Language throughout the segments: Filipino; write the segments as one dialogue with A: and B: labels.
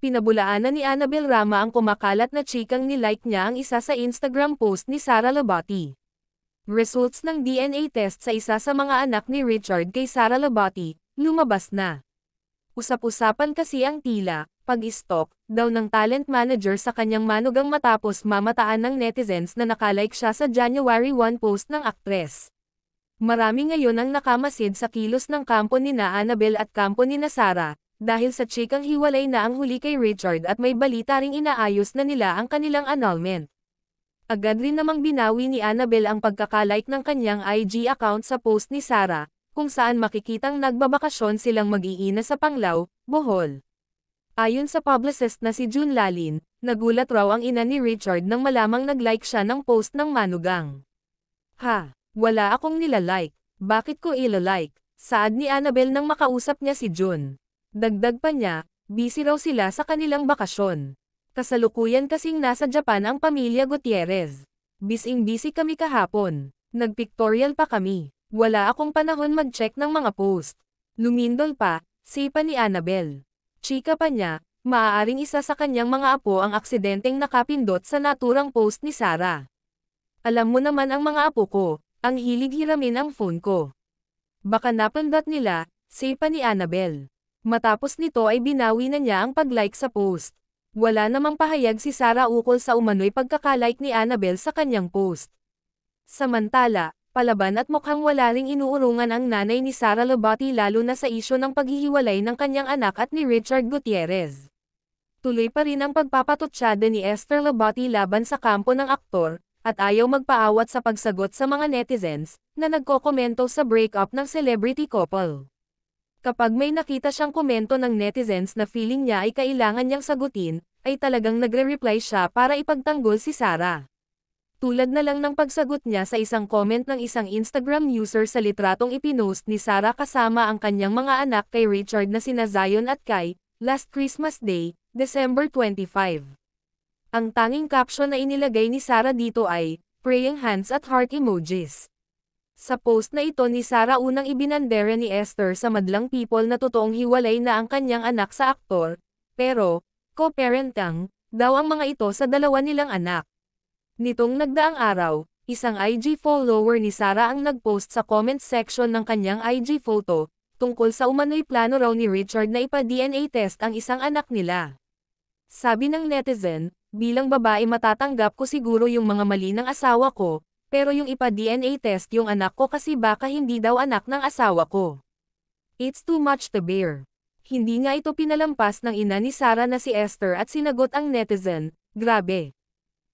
A: pinabulaanan ni Annabel Rama ang kumakalat na chikang nilike niya ang isa sa Instagram post ni Sara Labati. Results ng DNA test sa isa sa mga anak ni Richard kay Sara Labati, lumabas na. Usap-usapan kasi ang tila, pag-stalk, daw ng talent manager sa kanyang manugang matapos mamataan ng netizens na nakalike siya sa January 1 post ng aktres. Marami ngayon ang nakamasid sa kilos ng kampo ni na Annabel at kampo ni na Sara, dahil sa chikang hiwalay na ang huli kay Richard at may balita ring inaayos na nila ang kanilang annulment. Agad rin namang binawi ni Annabel ang pagkakalike ng kanyang IG account sa post ni Sara, kung saan makikitang nagbabakasyon silang mag-iina sa Panglao, Bohol. Ayon sa publicist na si June Lalin, nagulat raw ang ina ni Richard nang malamang nag-like siya ng post ng manugang. "Ha, wala akong nilalike, bakit ko ila-like?" saad ni Annabel nang makausap niya si June. Dagdag pa niya, busy raw sila sa kanilang bakasyon. Kasalukuyan kasing nasa Japan ang pamilya Gutierrez. Bising-busy kami kahapon. Nagpictorial pa kami. Wala akong panahon mag-check ng mga post. Lumindol pa, sipa ni Annabel. Chika pa niya, maaaring isa sa kanyang mga apo ang aksidenteng nakapindot sa naturang post ni Sara. Alam mo naman ang mga apo ko, ang hilig hiramin ang phone ko. Baka napindot nila, sipa ni Annabel. Matapos nito ay binawi na niya ang pag-like sa post. Wala namang pahayag si Sara ukol sa umano'y pagkakalike ni Annabel sa kanyang post. Samantala, palaban at mukhang wala ring inuurungan ang nanay ni Sara Labati lalo na sa isyu ng paghihiwalay ng kanyang anak at ni Richard Gutierrez. Tuloy pa rin ang pagpapatutsyada ni Esther Labati laban sa kampo ng aktor, at ayaw magpaawat sa pagsagot sa mga netizens, na nagkokomento sa breakup ng celebrity couple. Kapag may nakita siyang komento ng netizens na feeling niya ay kailangan niyang sagutin, ay talagang nagre-reply siya para ipagtanggol si Sara. Tulad na lang ng pagsagot niya sa isang comment ng isang Instagram user sa litratong ipinost ni Sara kasama ang kanyang mga anak kay Richard na sina Zion at Kai, last Christmas Day, December 25. Ang tanging caption na inilagay ni Sara dito ay, praying hands at heart emojis. Sa post na ito ni Sara unang ibinandera ni Esther sa madlang people na totoong hiwalay na ang kanyang anak sa aktor, pero, co-parenting, daw ang mga ito sa dalawa nilang anak. Nitong nagdaang araw, isang IG follower ni Sara ang nagpost sa comment section ng kanyang IG photo, tungkol sa umano'y plano raw ni Richard na ipa-DNA test ang isang anak nila. Sabi ng netizen, bilang babae matatanggap ko siguro yung mga mali ng asawa ko, pero yung ipa-DNA test yung anak ko kasi baka hindi daw anak ng asawa ko. It's too much to bear. Hindi nga ito pinalampas ng ina ni Sara na si Esther at sinagot ang netizen, grabe.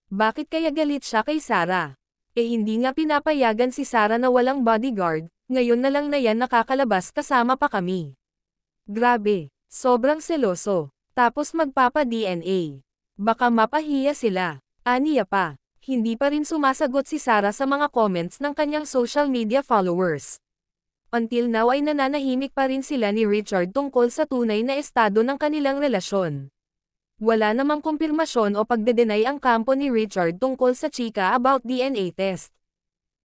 A: Bakit kaya galit siya kay Sara? Hindi nga pinapayagan si Sara na walang bodyguard, ngayon na lang na yan nakakalabas kasama pa kami. Grabe, sobrang seloso, tapos magpapa-DNA. Baka mapahiya sila, aniya pa. Hindi pa rin sumasagot si Sara sa mga comments ng kanyang social media followers. Until now ay nananahimik pa rin sila ni Richard tungkol sa tunay na estado ng kanilang relasyon. Wala namang kumpirmasyon o pagdedenay ang kampo ni Richard tungkol sa chika about DNA test.